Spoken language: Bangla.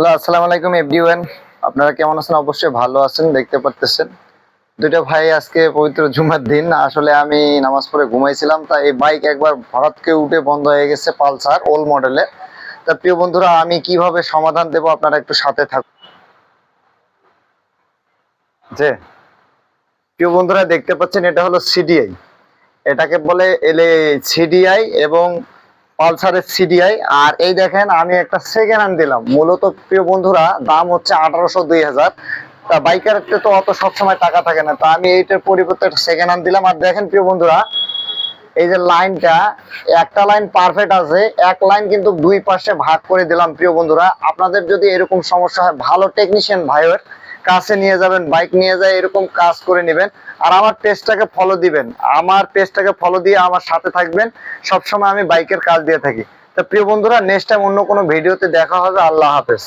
হ্যালো, আসসালামু আলাইকুম এভরিওয়ান। আপনারা কেমন আছেন? অবশ্যই ভালো আছেন, দেখতে পারতেছেন। দুইটা ভাই আজকে পবিত্র জুমার দিন, আসলে আমি নামাজ পড়ে ঘুমাইছিলাম, তাই এই বাইক একবার হঠাৎ করে উঠে বন্ধ হয়ে গেছে, পালসার ওল্ড মডেলের। তা প্রিয় বন্ধুরা, আমি কিভাবে সমাধান দেব আপনারা একটু সাথে থাকুন। যে প্রিয় বন্ধুরা, দেখতে পাচ্ছেন এটা হলো সিডিআই, এটাকে বলে এলে সিডিআই এবং পালসারের সিডিআই। আর এই দেখেন, আমি একটা সেকেন্ড হ্যান্ড দিলাম, মূলত প্রিয় বন্ধুরা দাম হচ্ছে 1800-2000। তা বাইকারতে তো অত সবসময় টাকা থাকে না, তা আমি এইটার পরিবর্তে সেকেন্ড হ্যান্ড দিলাম। আর দেখেন প্রিয় বন্ধুরা, এই যে লাইনটা, একটা লাইন পারফেক্ট আছে, এক লাইন কিন্তু দুই পাশে ভাগ করে দিলাম। প্রিয় বন্ধুরা, আপনাদের যদি এরকম সমস্যা হয়, ভালো টেকনিশিয়ান ভাইয়ের কাছে নিয়ে যাবেন, বাইক নিয়ে যায় এরকম কাজ করে নেবেন। আর আমার পেজটাকে ফলো দিবেন, আমার পেজটাকে ফলো দিয়ে আমার সাথে থাকবেন। সবসময় আমি বাইকের কাজ দিয়ে থাকি। তা প্রিয় বন্ধুরা, নেক্সট টাইম অন্য কোনো ভিডিওতে দেখা হবে। আল্লাহ হাফেজ।